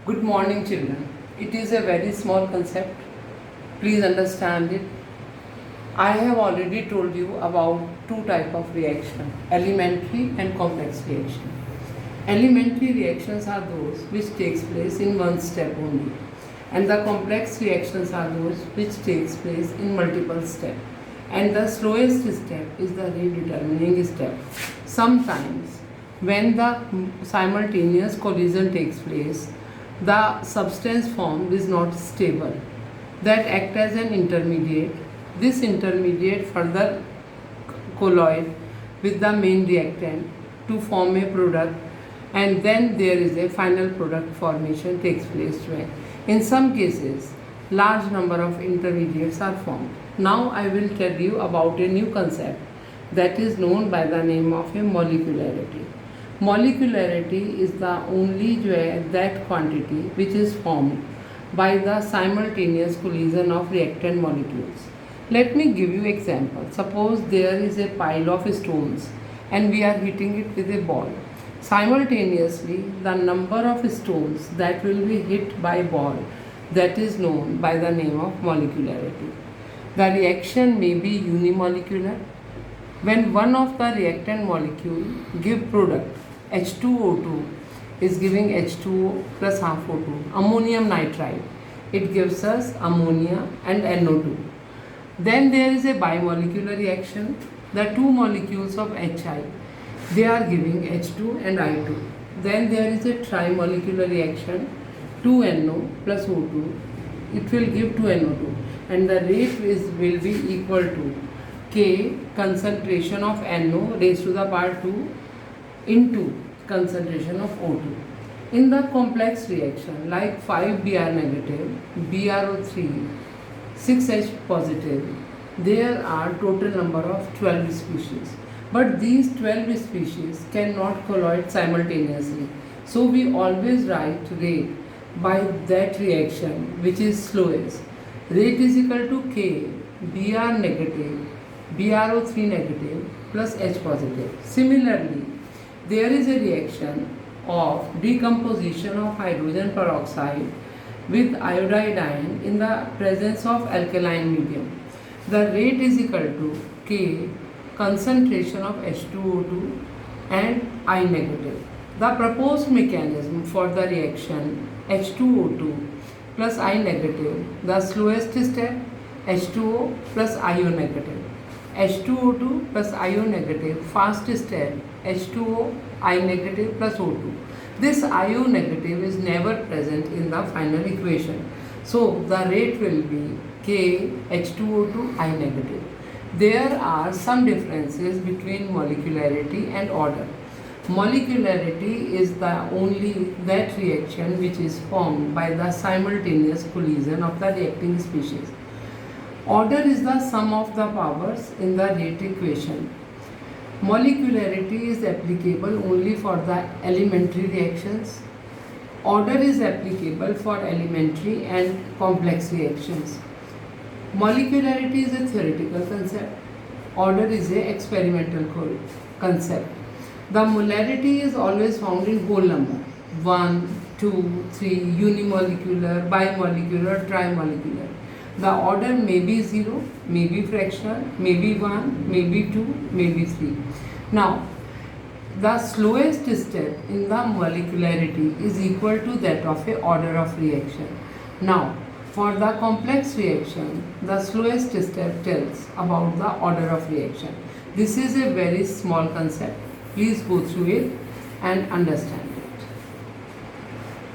Good morning, children. It is a very small concept. Please understand it. I have already told you about two types of reaction, elementary and complex reaction. Elementary reactions are those which takes place in one step only, and the complex reactions are those which takes place in multiple steps. And the slowest step is the rate determining step. Sometimes when the simultaneous collision takes place, the substance formed is not stable, that act as an intermediate. This intermediate further colloid with the main reactant to form a product, and then there is a final product formation takes place where in some cases large number of intermediates are formed. Now I will tell you about a new concept that is known by the name of a molecularity. Molecularity is the only that quantity which is formed by the simultaneous collision of reactant molecules. Let me give you example. Suppose there is a pile of stones and we are hitting it with a ball. Simultaneously, the number of stones that will be hit by ball, that is known by the name of molecularity. The reaction may be unimolecular. When one of the reactant molecule give product H2O2 is giving H2O plus half O2, ammonium nitride, it gives us ammonia and NO2. Then there is a bimolecular reaction. The two molecules of HI, they are giving H2 and I2. Then there is a trimolecular reaction, 2NO plus O2, it will give 2NO2, and the rate will be equal to K concentration of NO raised to the power 2 into concentration of O2. In the complex reaction like 5Br negative, BrO3, 6H positive, there are total number of 12 species. But these 12 species cannot colloid simultaneously. So we always write rate by that reaction which is slowest. Rate is equal to K, Br negative, BrO3 negative plus H positive. Similarly, there is a reaction of decomposition of hydrogen peroxide with iodide ion in the presence of alkaline medium. The rate is equal to K concentration of H2O2 and I negative. The proposed mechanism for the reaction H2O2 plus I negative, the slowest step H2O plus IO negative. H2O2 plus IO negative, fast step H2O I negative plus O2. This IO negative is never present in the final equation. So the rate will be K H2O2 I negative. There are some differences between molecularity and order. Molecularity is the only that reaction which is formed by the simultaneous collision of the reacting species. Order is the sum of the powers in the rate equation. Molecularity is applicable only for the elementary reactions. Order is applicable for elementary and complex reactions. Molecularity is a theoretical concept. Order is an experimental concept. The molarity is always found in whole number. 1, 2, 3, unimolecular, bimolecular, trimolecular. The order may be 0, may be fractional, may be 1, may be 2, may be 3. Now, the slowest step in the molecularity is equal to that of a order of reaction. Now, for the complex reaction, the slowest step tells about the order of reaction. This is a very small concept. Please go through it and understand.